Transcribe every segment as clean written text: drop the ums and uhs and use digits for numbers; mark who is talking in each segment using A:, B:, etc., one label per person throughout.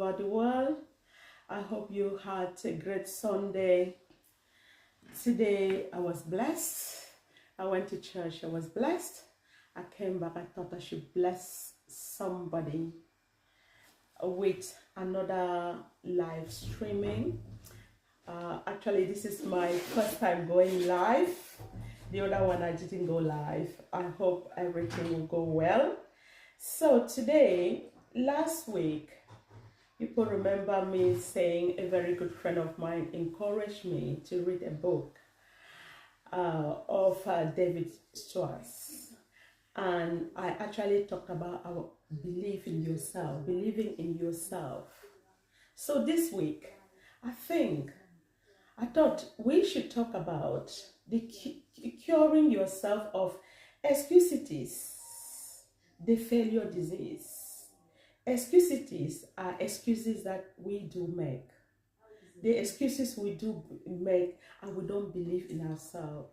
A: over the world. I hope you had a great Sunday. Today I was blessed. I went to church, I was blessed. I came back, I thought I should bless somebody with another live streaming. Actually, this is my first time going live. The other one I didn't go live. I hope everything will go well. So today, last week, people remember me saying a very good friend of mine encouraged me to read a book of David Strauss. And I actually talked about our belief in yourself, believing in yourself. So this week, I thought we should talk about the curing yourself of excusitis, the failure disease. Excusitis are excuses that we do make. The excuses we do make and we don't believe in ourselves.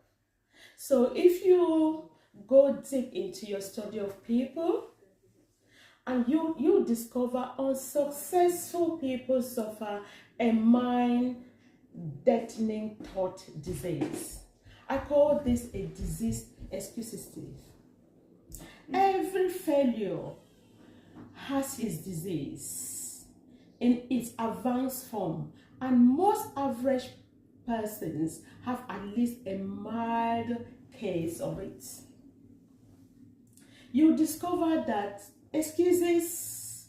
A: So if you go deep into your study of people and you discover unsuccessful people suffer a mind-deadening thought disease. I call this a disease excusitis. Every failure has its disease in its advanced form, and most average persons have at least a mild case of it. You discover that excuses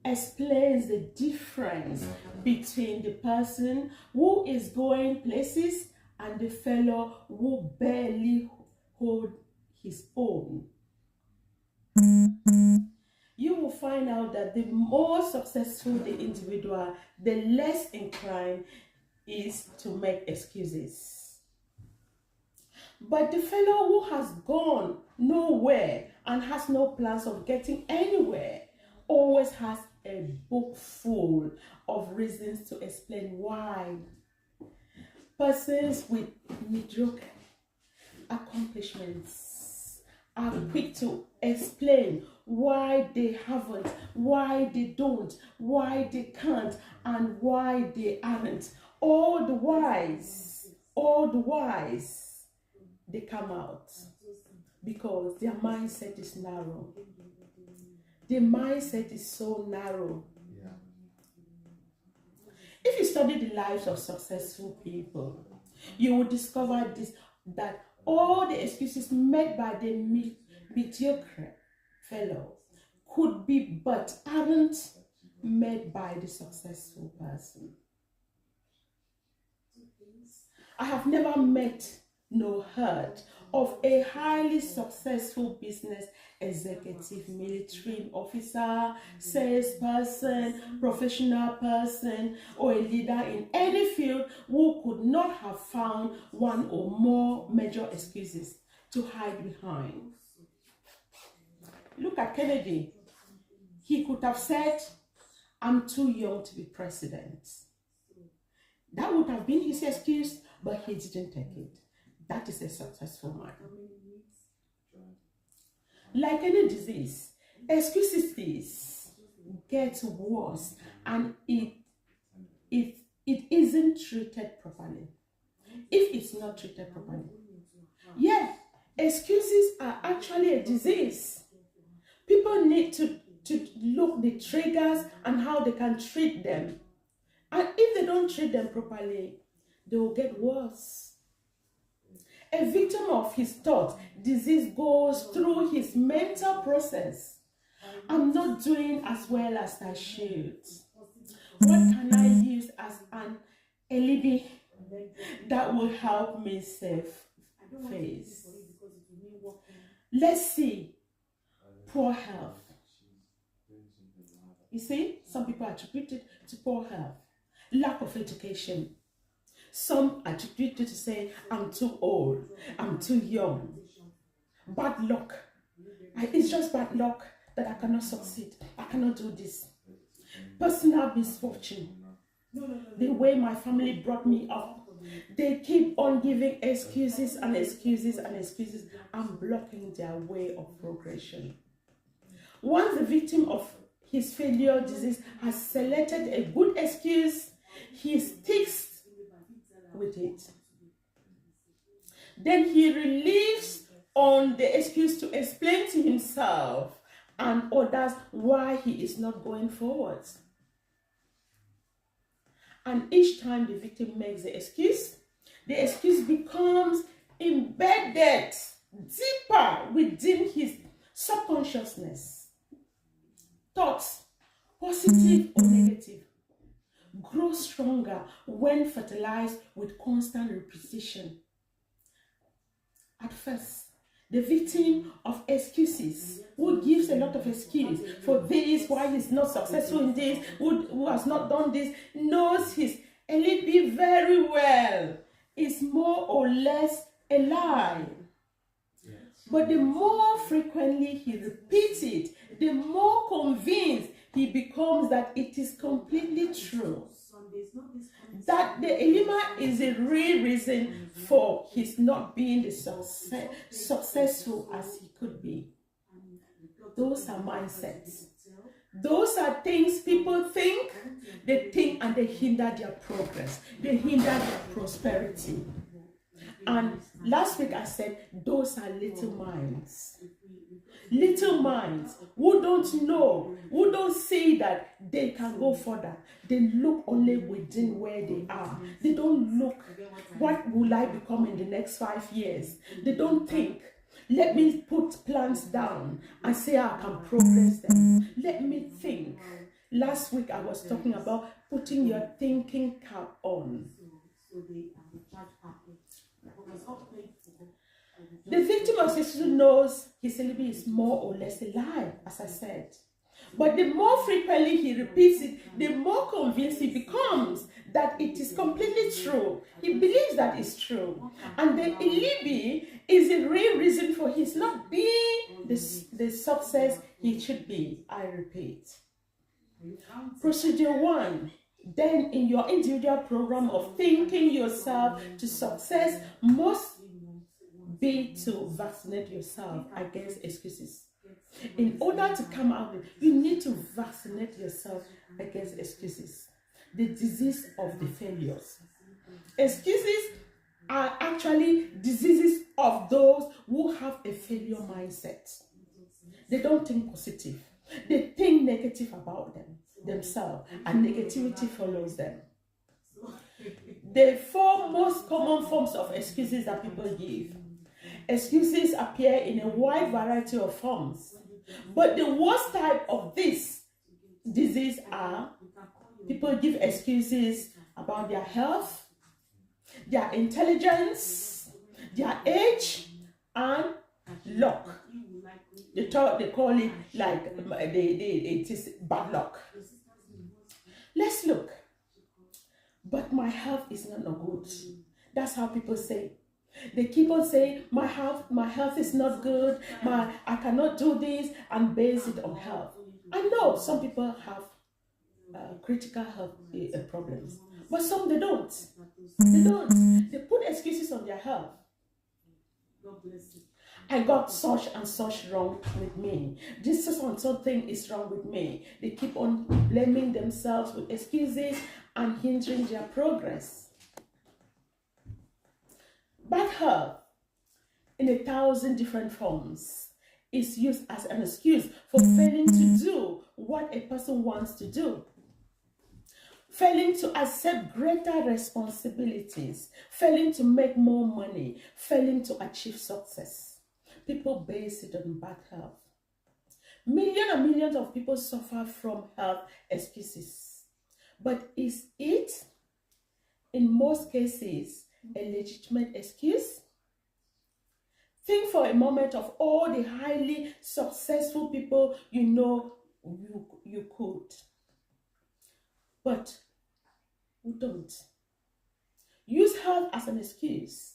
A: explains the difference between the person who is going places and the fellow who barely hold his own. You will find out that the more successful the individual, the less inclined is to make excuses. But the fellow who has gone nowhere and has no plans of getting anywhere always has a book full of reasons to explain why. Persons with mediocre accomplishments are quick to explain why they haven't, why they don't, why they can't, and why they aren't. All the whys, they come out because their mindset is narrow. The mindset is so narrow. If you study the lives of successful people, you will discover this, that all the excuses made by the mediocre fellow could be but aren't made by the successful person. I have never met nor heard of a highly successful business executive, military officer, salesperson, professional person, or a leader in any field who could not have found one or more major excuses to hide behind. Look at Kennedy. He could have said, "I'm too young to be president." That would have been his excuse, but he didn't take it. That is a successful man. Like any disease, excuses get worse and it isn't treated properly. If it's not treated properly. Yeah, excuses are actually a disease. People need to look the triggers and how they can treat them. And if they don't treat them properly, they will get worse. A victim of his thought disease goes through his mental process. I'm not doing as well as I should. What can I use as an alibi that will help me save face? Let's see. Poor health. You see, some people attribute it to poor health. Lack of education. Some attribute it to say, "I'm too old, I'm too young." Bad luck. It's just bad luck that I cannot succeed. I cannot do this. Personal misfortune. The way my family brought me up. They keep on giving excuses and excuses and excuses and blocking their way of progression. Once the victim of his failure disease, has selected a good excuse, he sticks with it. Then he relies on the excuse to explain to himself and others why he is not going forward. And each time the victim makes the excuse becomes embedded deeper within his subconsciousness. Thoughts, positive or negative, grow stronger when fertilized with constant repetition. At first, the victim of excuses, who gives a lot of excuse for this, why he's not successful in this, who has not done this, knows his alibi very well. It's more or less a lie. But the more frequently he repeats it, the more convinced he becomes that it is completely true. That the enigma is a real reason for his not being the successful as he could be. Those are mindsets. Those are things people think, they think, and they hinder their progress. They hinder their prosperity. And last week I said, those are little minds. Little minds who don't know, who don't see that they can go further. They look only within where they are. They don't look, what will I become in the next 5 years? They don't think, let me put plans down and say I can progress them. Let me think. Last week I was talking about putting your thinking cap on. The victim of sexism knows his alibi is more or less a lie, as I said. But the more frequently he repeats it, the more convinced he becomes that it is completely true. He believes that it's true. And the alibi is a real reason for his not being the success he should be. I repeat. Procedure 1. Then in your individual program of thinking yourself to success must be to vaccinate yourself against excuses. In order to come out with it, you need to vaccinate yourself against excuses. The disease of the failures. Excuses are actually diseases of those who have a failure mindset. They don't think positive. They think negative about themselves, and negativity follows them. The 4 most common forms of excuses that people give. Excuses appear in a wide variety of forms. But the worst type of this disease are people give excuses about their health, their intelligence, their age, and luck. They call it like it is bad luck. Let's look. But my health is not no good. That's how people say. They keep on saying, my health is not good, I cannot do this, and base it on health. I know some people have critical health problems, but some they don't. They don't. They put excuses on their health. I got such and such wrong with me. This is something is wrong with me. They keep on blaming themselves with excuses and hindering their progress. Bad health, in 1,000 different forms, is used as an excuse for failing to do what a person wants to do. Failing to accept greater responsibilities, failing to make more money, failing to achieve success. People base it on bad health. Millions and millions of people suffer from health excuses. But is it, in most cases, a legitimate excuse? Think for a moment of all the highly successful people you know you could, but who don't. Use health as an excuse.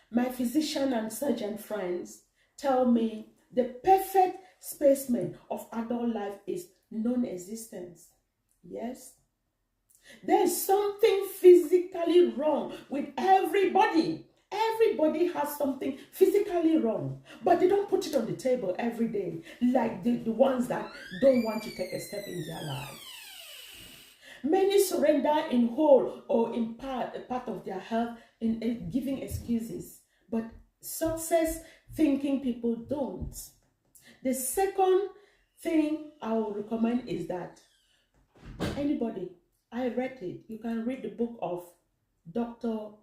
A: My physician and surgeon friends tell me the perfect specimen of adult life is non-existent. Yes? There is something physically wrong with everybody. Everybody has something physically wrong, but they don't put it on the table every day, like the ones that don't want to take a step in their life. Many surrender in whole or in part, a part of their health in giving excuses, but success thinking people don't. The second thing I will recommend is that anybody, I read it, you can read the book of Dr.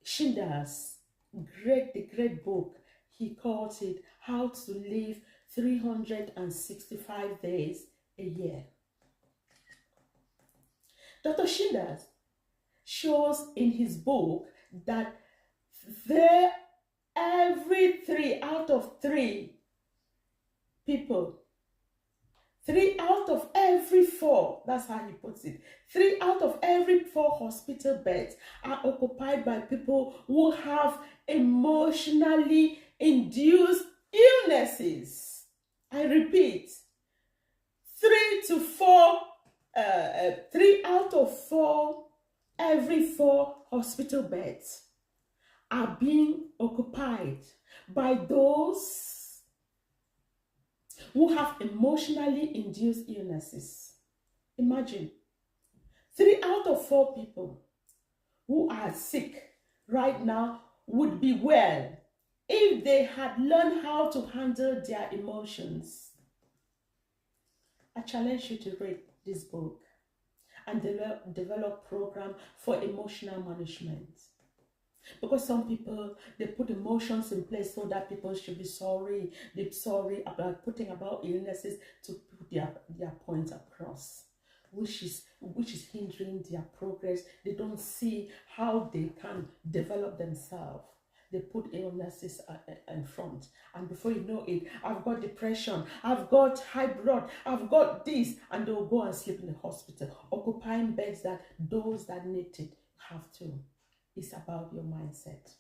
A: Schindler's the great book. He calls it How to Live 365 Days a Year. Dr. Schindler shows in his book that every 3 out of 3 people, 3 out of every 4, that's how he puts it, 3 out of every 4 hospital beds are occupied by people who have emotionally induced illnesses. I repeat, 3 out of 4, every 4 hospital beds are being occupied by those who have emotionally induced illnesses. Imagine, 3 out of 4 people who are sick right now would be well if they had learned how to handle their emotions. I challenge you to read this book and develop program for emotional management. Because some people, they put emotions in place so that people should be sorry. They're sorry about putting about illnesses to put their points across, which is hindering their progress. They don't see how they can develop themselves. They put illnesses in front, and before you know it, I've got depression, I've got high blood, I've got this, and they'll go and sleep in the hospital, occupying beds that those that need it have to. It's about your mindset.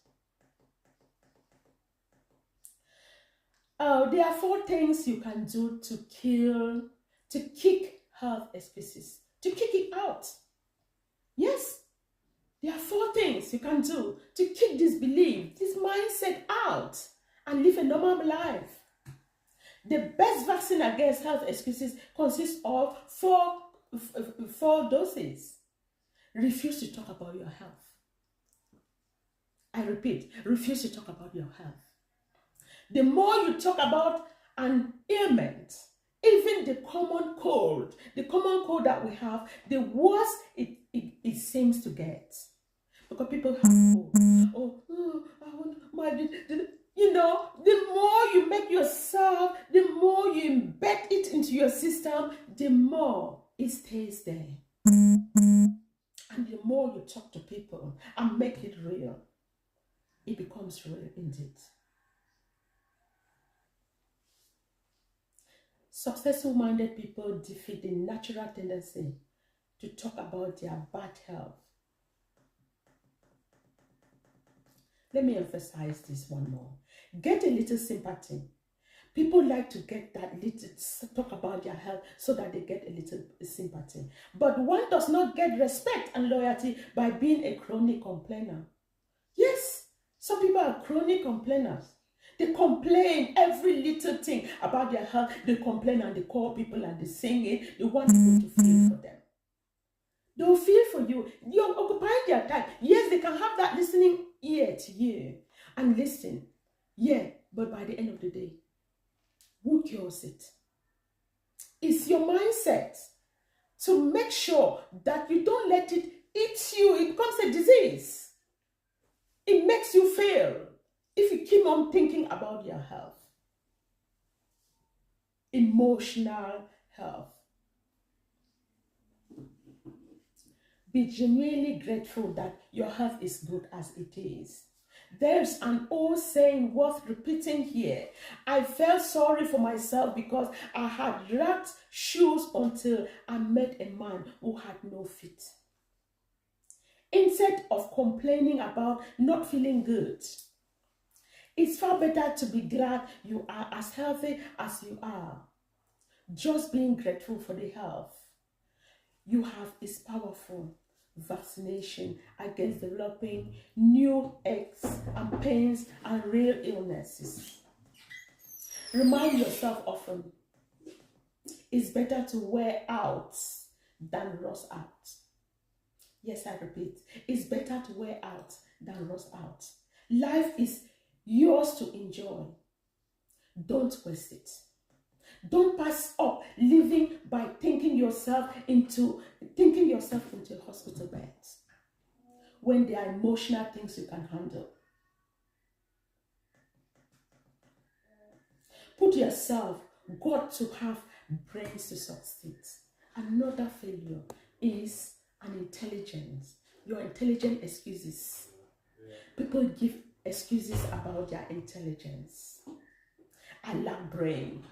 A: There are 4 things you can do to kick health excuses, to kick it out. Yes. There are 4 things you can do to kick this belief, this mindset out and live a normal life. The best vaccine against health excuses consists of 4 doses. Refuse to talk about your health. I repeat, refuse to talk about your health. The more you talk about an ailment, even the common cold that we have, the worse it seems to get. Because people have cold. I want my, the more you make yourself, the more you embed it into your system, the more it stays there. And the more you talk to people and make it real, it becomes real indeed. Successful-minded people defeat the natural tendency to talk about their bad health. Let me emphasize this one more. Get a little sympathy. People like to get that little, talk about their health so that they get a little sympathy. But one does not get respect and loyalty by being a chronic complainer. Yes, some people are chronic complainers. They complain every little thing about their health. They complain and they call people and they sing it. They want people to feel for them. They will feel for you. You're occupying their time. Yes, they can have that listening ear to you and listen. Yeah, but by the end of the day, who cures it? It's your mindset to make sure that you don't let it eat you. It becomes a disease. It makes you fail if you keep on thinking about your health. Emotional health. Be genuinely grateful that your health is good as it is. There's an old saying worth repeating here. I felt sorry for myself because I had wrapped shoes until I met a man who had no feet. Instead of complaining about not feeling good, it's far better to be glad you are as healthy as you are. Just being grateful for the health you have is powerful. vaccination against developing new aches and pains and real illnesses. Remind yourself often, it's better to wear out than rust out. Yes, I repeat, it's better to wear out than rust out. Life is yours to enjoy. Don't waste it. Don't pass up living by thinking yourself into a hospital bed when there are emotional things you can handle. Put yourself, got to have brains to succeed. Another failure is an intelligence. Your intelligent excuses. People give excuses about their intelligence. I lack brain.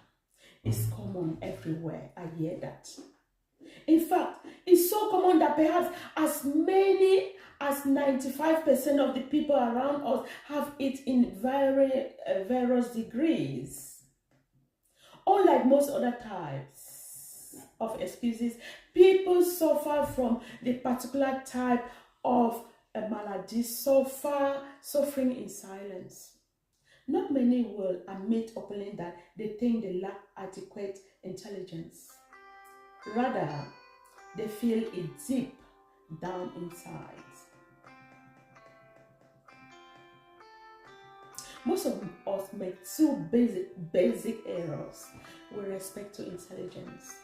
A: It's common everywhere. I hear that. In fact, it's so common that perhaps as many as 95% of the people around us have it in various degrees. Unlike most other types of excuses, people suffer from the particular type of a malady, suffering in silence. Not many will admit openly that they think they lack adequate intelligence. Rather, they feel it deep down inside. Most of us make two basic errors with respect to intelligence.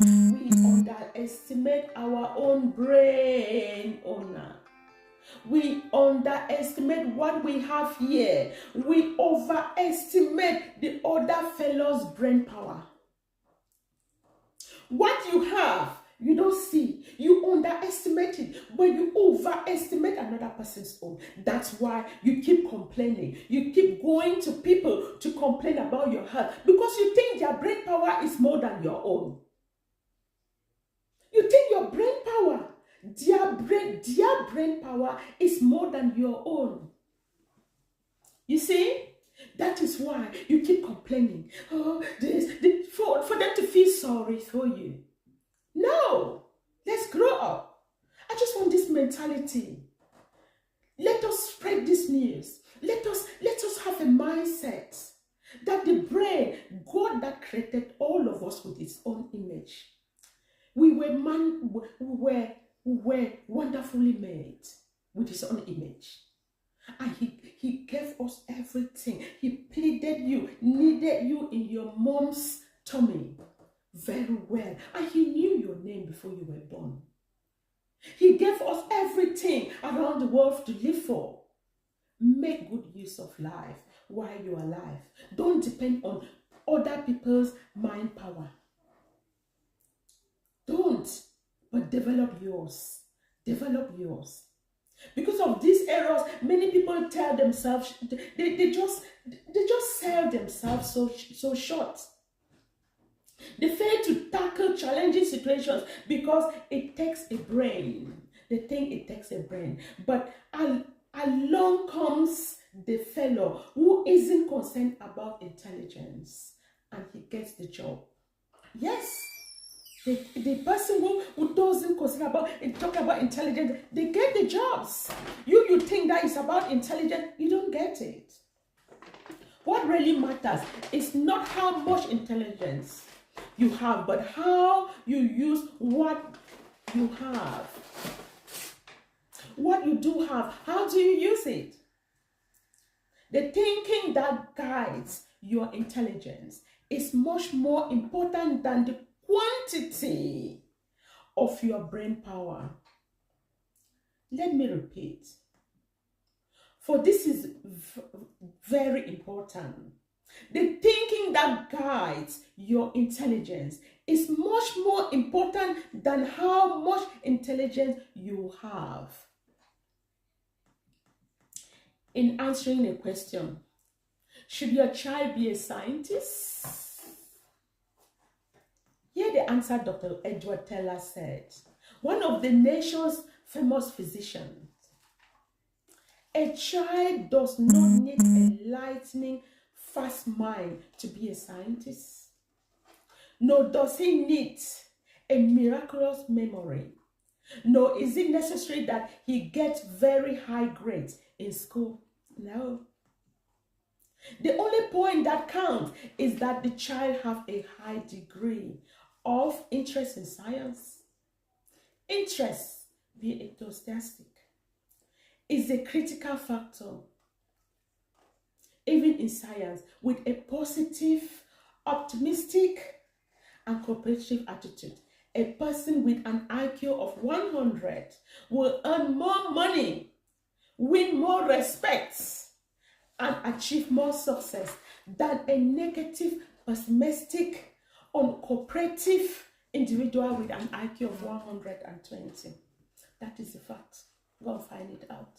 A: We underestimate our own brain owner. We underestimate what we have here. We overestimate the other fellow's brain power. What you have, you don't see. You underestimate it, but you overestimate another person's own. That's why you keep complaining. You keep going to people to complain about your health because you think their brain power is more than your own. You think your brain power, their brain power is more than your own. You see? That is why you keep complaining. Oh, for them to feel sorry for you. No, let's grow up. I just want this mentality. Let us spread this news. Let us have a mindset that the brain, God that created all of us with His own image. We were wonderfully made with His own image. And he gave us everything. He pleaded you, needed you in your mom's tummy very well. And He knew your name before you were born. He gave us everything around the world to live for. Make good use of life while you're alive. Don't depend on other people's mind power. Don't, but develop yours. Develop yours. Because of these errors, many people tell themselves, they just sell themselves so short. They fail to tackle challenging situations because it takes a brain. They think it takes a brain. But along comes the fellow who isn't concerned about intelligence, and he gets the job. Yes. The person who doesn't consider talk about intelligence, they get the jobs. You think that it's about intelligence, you don't get it. What really matters is not how much intelligence you have, but how you use what you have. What you do have, how do you use it? The thinking that guides your intelligence is much more important than the quantity of your brain power. Let me repeat, for this is very important. The thinking that guides your intelligence is much more important than how much intelligence you have. In answering a question, should your child be a scientist? Here the answer Dr. Edward Teller said, one of the nation's famous physicians. A child does not need a lightning fast mind to be a scientist. Nor does he need a miraculous memory. No, is it necessary that he gets very high grades in school? No. The only point that counts is that the child have a high degree of interest in science. Interest, be enthusiastic, is a critical factor, even in science, with a positive, optimistic, and cooperative attitude. A person with an IQ of 100 will earn more money, win more respect, and achieve more success than a negative, pessimistic, uncooperative individual with an IQ of 120. That is the fact. Go and find it out.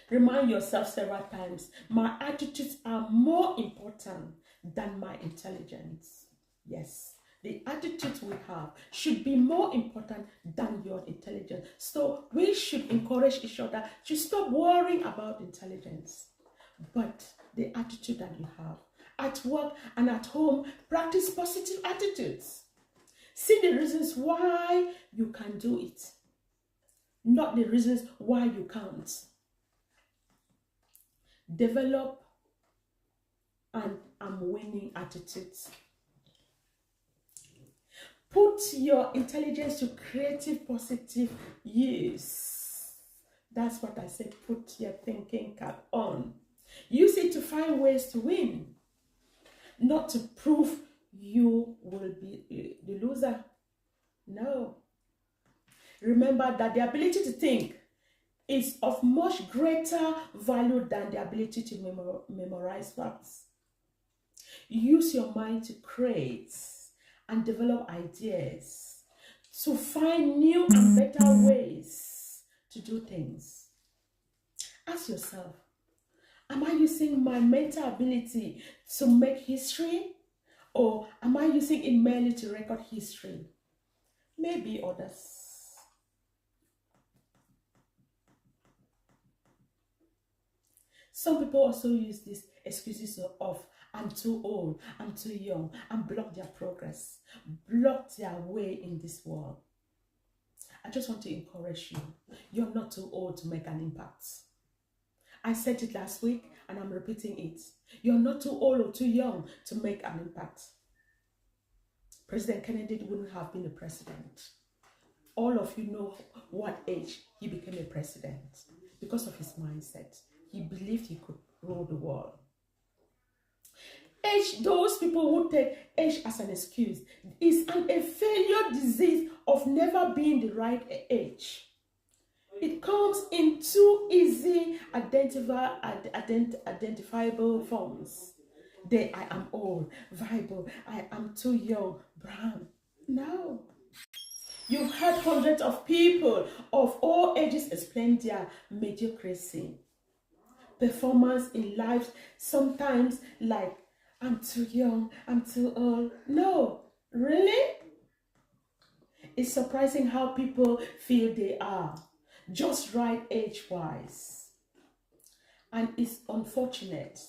A: Remind yourself several times, my attitudes are more important than my intelligence. Yes, the attitudes we have should be more important than your intelligence. So we should encourage each other to stop worrying about intelligence, but the attitude that you have at work and at home, practice positive attitudes. See the reasons why you can do it, not the reasons why you can't. Develop an I'm winning attitudes. Put your intelligence to creative, positive use. That's what I said. Put your thinking cap on. Use it to find ways to win, not to prove you will be the loser. No. Remember that the ability to think is of much greater value than the ability to memorize facts. Use your mind to create and develop ideas, to find new and better ways to do things. Ask yourself, am I using my mental ability to make history, or am I using it merely to record history? Maybe others. Some people also use these excuses of I'm too old, I'm too young, and block their progress, block their way in this world. I just want to encourage you. You're not too old to make an impact. I said it last week and I'm repeating it. You're not too old or too young to make an impact. President Kennedy wouldn't have been a president. All of you know what age he became a president, because of his mindset. He believed he could rule the world. Age, those people who take age as an excuse, is a failure disease of never being the right age. It comes in two easy identifiable forms. I am old, viable, I am too young, brown. No. You've heard hundreds of people of all ages explain their mediocrity. Performance in life sometimes like, I'm too young, I'm too old. No, really? It's surprising how people feel they are just right age-wise. And it's unfortunate.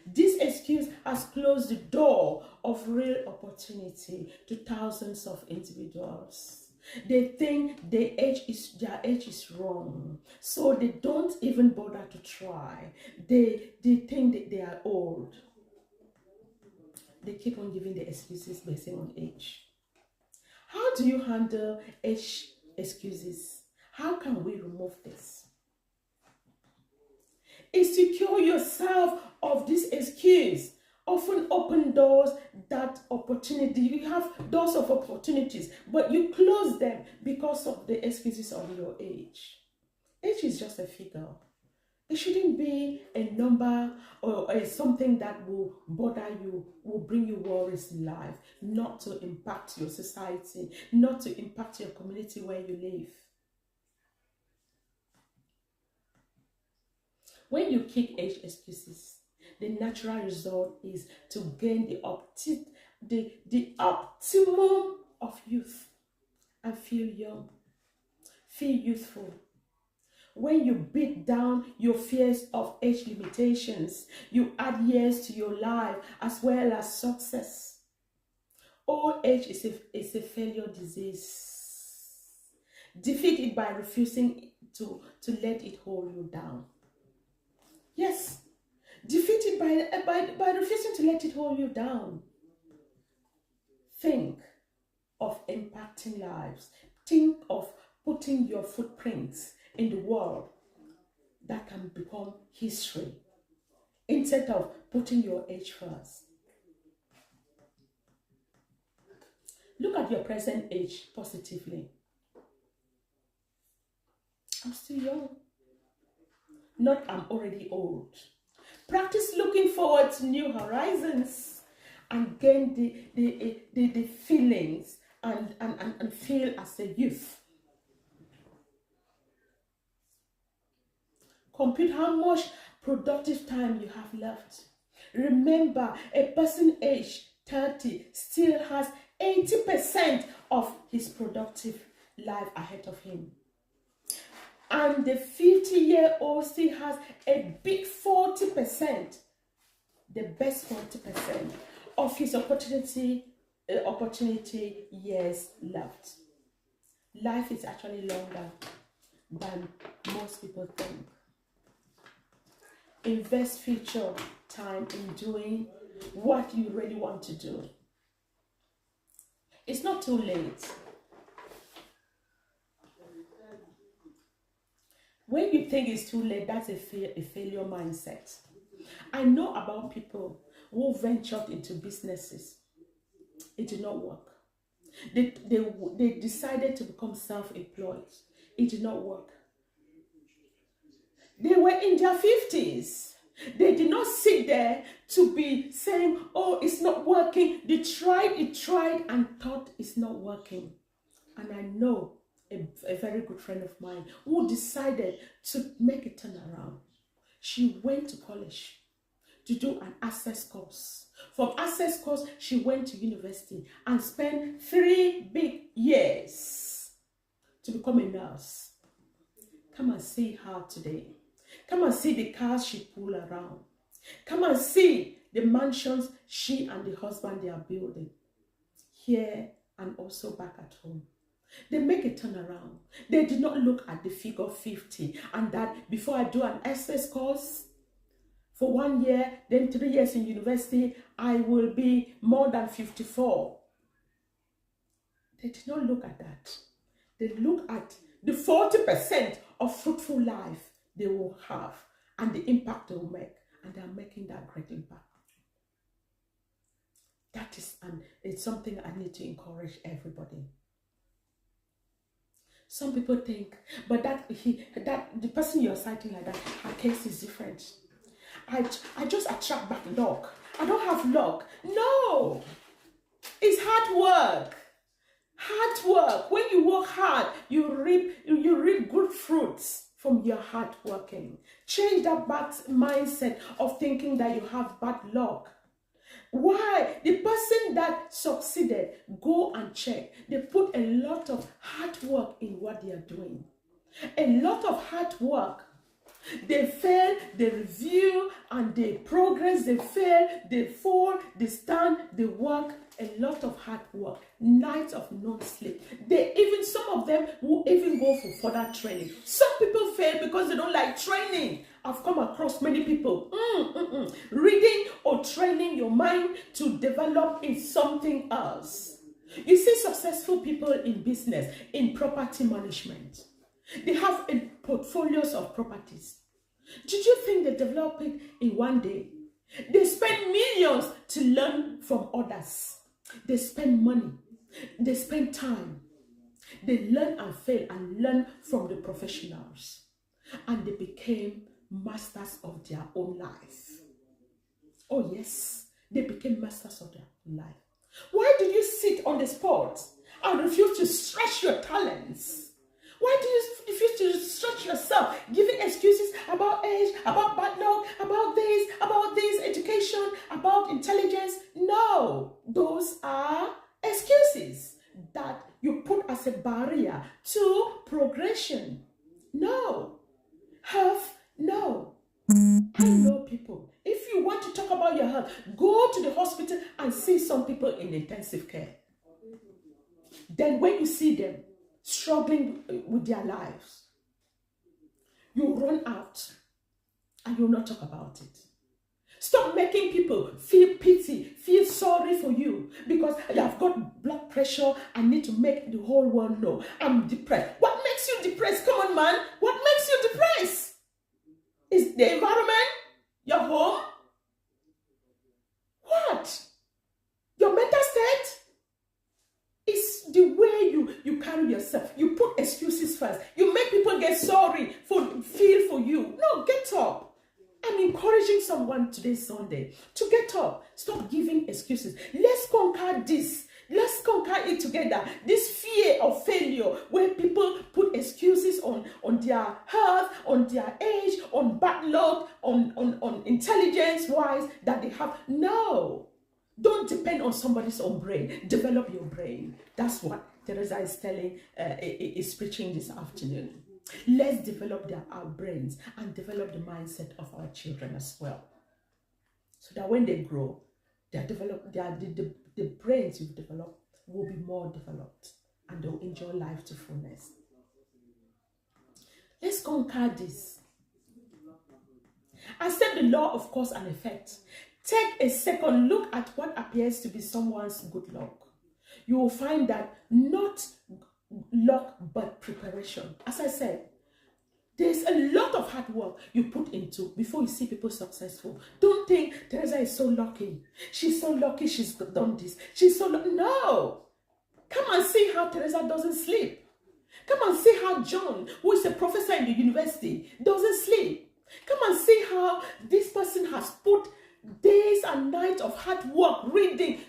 A: This excuse has closed the door of real opportunity to thousands of individuals. They think their age is wrong, so they don't even bother to try. They think that they are old. They keep on giving the excuses based on age. How do you handle age excuses? How can we remove this? Insecure yourself of this excuse. Often open doors, that opportunity. You have doors of opportunities, but you close them because of the excuses of your age. Age is just a figure. It shouldn't be a number or something that will bother you, will bring you worries in life, not to impact your society, not to impact your community where you live. When you kick age excuses, the natural result is to gain the optimum of youth and feel young, feel youthful. When you beat down your fears of age limitations, you add years to your life as well as success. Old age is a failure disease. Defeat it by refusing to let it hold you down. Yes. Defeat it by refusing to let it hold you down. Think of impacting lives. Think of putting your footprints in the world that can become history, instead of putting your age first. Look at your present age positively. I'm still young. Not I'm already old. Practice looking forward to new horizons and gain the feelings and feel as a youth. Compute how much productive time you have left. Remember, a person aged 30 still has 80% of his productive life ahead of him. And the 50-year-old still has a big 40%, the best 40% of his opportunity years left. Life is actually longer than most people think. Invest future time in doing what you really want to do. It's not too late. When you think it's too late, that's a failure mindset. I know about people who ventured into businesses. It did not work. They decided to become self-employed. It did not work. They were in their 50s. They did not sit there to be saying, oh, it's not working. They tried, and thought it's not working. And I know a very good friend of mine who decided to make a turnaround. She went to college to do an access course. From access course, she went to university and spent 3 big years to become a nurse. Come and see her today. Come and see the cars she pulled around. Come and see the mansions she and the husband they are building here and also back at home. They make a turnaround. They did not look at the figure 50 and that before I do an access course for 1 year, then 3 years in university, I will be more than 54. They did not look at that. They look at the 40% of fruitful life they will have and the impact they will make, and they are making that great impact. That is, and it's something I need to encourage everybody. Some people think, but that the person you're citing like that, her case is different. I just attract back luck. I don't have luck. No, it's hard work. Hard work. When you work hard, you reap good fruits from your hard working. Change that bad mindset of thinking that you have bad luck. Why? The person that succeeded, go and check. They put a lot of hard work in what they are doing. A lot of hard work. They fail, they review, and they progress. They fail, they fall, they stand, they work. A lot of hard work, nights of no sleep. Some of them will even go for further training. Some people fail because they don't like training. I've come across many people reading or training your mind to develop in something else. You see successful people in business, in property management. They have portfolios of properties. Did you think they develop it in 1 day? They spend millions to learn from others. They spend money. They spend time. They learn and fail and learn from the professionals. And they became masters of their own life. Oh yes, they became masters of their own life. Why do you sit on the spot and refuse to stretch your talents? Why do you refuse to stretch yourself, giving excuses about age, about bad luck, about this, education, about intelligence? No, those are excuses that you put as a barrier to progression. No. No. I know people. If you want to talk about your health, go to the hospital and see some people in intensive care. Then when you see them struggling with their lives, you run out and you'll not talk about it. Stop making people feel pity, feel sorry for you because you have got blood pressure and need to make the whole world know I'm depressed. What makes you depressed? Come on, man. What makes you depressed? Is the environment? Your home? What? Your mental state? It's the way you carry yourself. You put excuses first. You make people get sorry, feel for you. No, get up. I'm encouraging someone today, Sunday, to get up. Stop giving excuses. Let's conquer this. Let's conquer it together. This fear of failure where people put excuses on their health, on their age, on bad luck, on intelligence-wise that they have. No. Don't depend on somebody's own brain. Develop your brain. That's what Teresa is is preaching this afternoon. Let's develop our brains and develop the mindset of our children as well. So that when they grow, the brains you've developed will be more developed and they'll enjoy life to fullness. Let's conquer this. Accept the law of cause and effect. Take a second look at what appears to be someone's good luck. You will find that not luck but preparation. As I said, there's a lot of hard work you put into before you see people successful. Don't think Teresa is so lucky. She's so lucky she's done this. She's so lucky. No. Come and see how Teresa doesn't sleep. Come and see how John, who is a professor in the university, doesn't sleep. Come and see how this person has put days and nights of hard work, reading,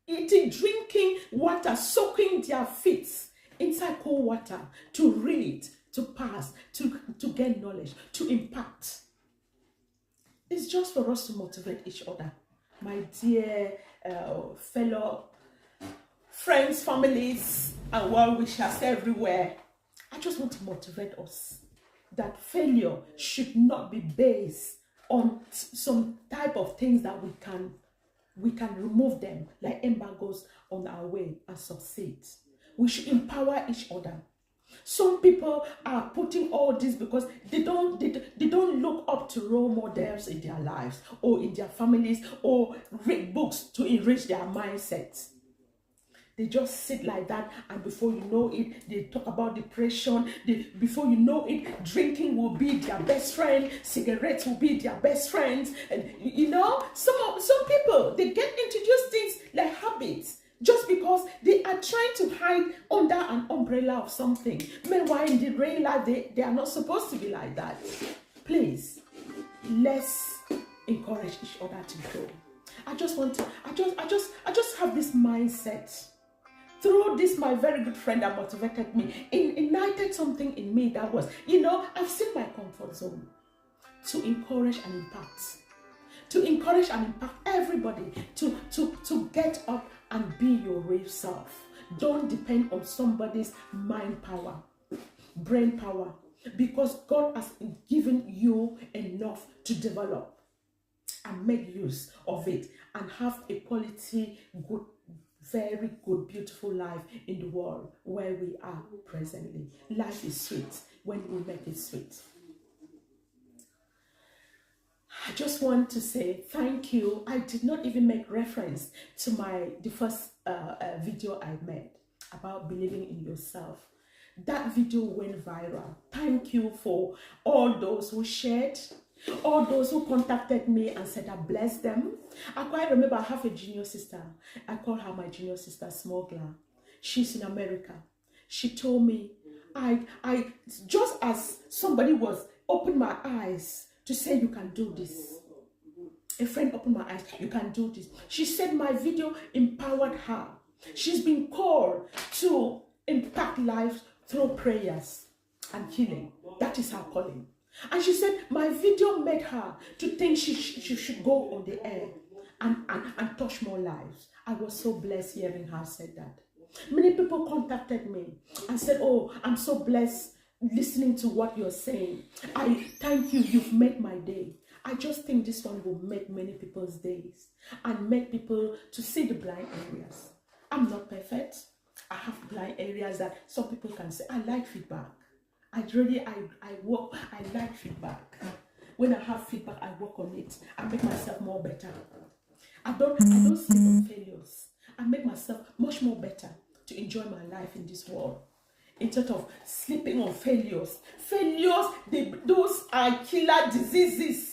A: eating, drinking water, soaking their feet inside cold water to read, to pass, to gain knowledge, to impact. It's just for us to motivate each other. My dear fellow friends, families, and well-wishers everywhere, I just want to motivate us that failure should not be based on some type of things that we can remove them, like embargoes on our way and succeed. We should empower each other. Some people are putting all this because they don't look up to role models in their lives or in their families or read books to enrich their mindsets. They just sit like that, and before you know it, they talk about depression. Before you know it, drinking will be their best friend. Cigarettes will be their best friends. And you know, some people, they get into those things like habits just because they are trying to hide under an umbrella of something. Meanwhile, in the real life, they are not supposed to be like that. Please, let's encourage each other to grow. I just have this mindset. Through this, my very good friend that motivated me, ignited something in me that was, I've seen my comfort zone to encourage and impact. To encourage and impact everybody to get up and be your real self. Don't depend on somebody's mind power, brain power, because God has given you enough to develop and make use of it and have a quality, good, very good, beautiful life in the world where we are presently. Life is sweet when we make it sweet. I just want to say thank you. I did not even make reference to the first video I made about believing in yourself. That video went viral. Thank you for all those who shared, all those who contacted me and said I blessed them. I quite remember I have a junior sister. I call her my junior sister, Smuggler. She's in America. She told me, I just as somebody was opened my eyes to say you can do this. A friend opened my eyes, you can do this. She said my video empowered her. She's been called to impact lives through prayers and healing. That is her calling. And she said my video made her to think she should go on the air and touch more lives. I was so blessed hearing her say that. Many people contacted me and said, oh, I'm so blessed listening to what you're saying. I thank you, you've made my day. I just think this one will make many people's days and make people to see the blind areas. I'm not perfect. I have blind areas that some people can say, I like feedback. I like feedback. When I have feedback, I work on it. I make myself more better. I don't sleep on failures. I make myself much more better to enjoy my life in this world. Instead of sleeping on failures. Failures, those are killer diseases.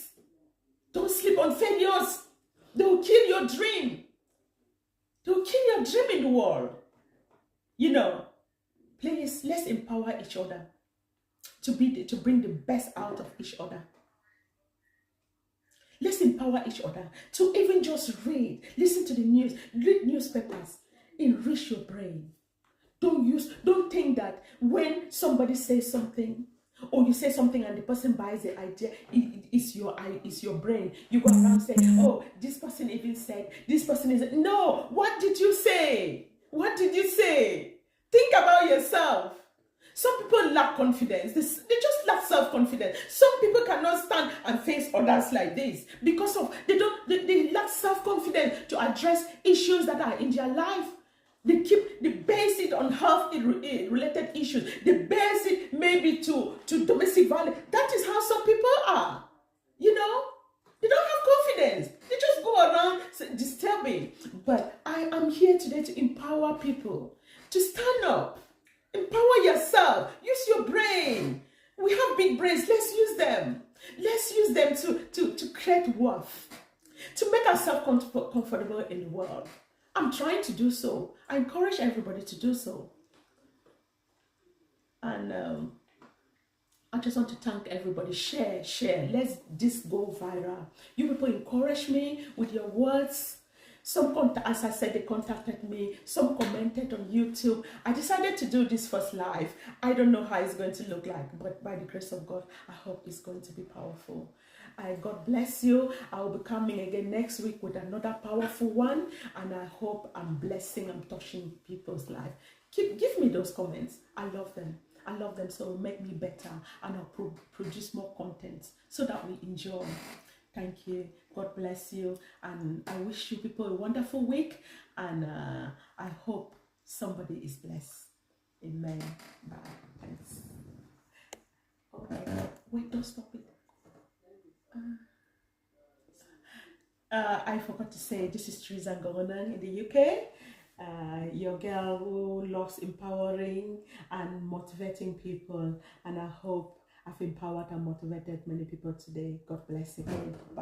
A: Don't sleep on failures. They'll kill your dream. They'll kill your dream in the world. You know, please, let's empower each other to bring the best out of each other. Let's empower each other to even just read, listen to the news, read newspapers, enrich your brain. Don't think that when somebody says something, or you say something and the person buys the idea, it's your brain. You go around saying, oh, this person even said, this person is, no, what did you say? What did you say? Think about yourself. Some people lack confidence. They just lack self-confidence. Some people cannot stand and face others like this because of they lack self-confidence to address issues that are in their life. They base it on health-related issues. They base it maybe to domestic violence. That is how some people are. You know, they don't have confidence. They just go around disturbing. But I am here today to empower people to stand up. Empower yourself. Use your brain. We have big brains. Let's use them. Let's use them to create worth, to make ourselves comfortable in the world. I'm trying to do so. I encourage everybody to do so. And I just want to thank everybody. Share. Let's this go viral. You people encourage me with your words. Some, as I said, they contacted me. Some commented on YouTube. I decided to do this first live. I don't know how it's going to look like, but by the grace of God, I hope it's going to be powerful. God bless you. I will be coming again next week with another powerful one, and I hope I'm blessing, I'm touching people's life. Give me those comments. I love them. I love them, so it will make me better, and I'll produce more content so that we enjoy. Thank you. God bless you. And I wish you people a wonderful week. And I hope somebody is blessed. Amen. Bye. Thanks. Okay. Wait, don't stop it. I forgot to say, this is Teresa Ngonan in the UK. Your girl who loves empowering and motivating people. And I hope I've empowered and motivated many people today. God bless you. Bye.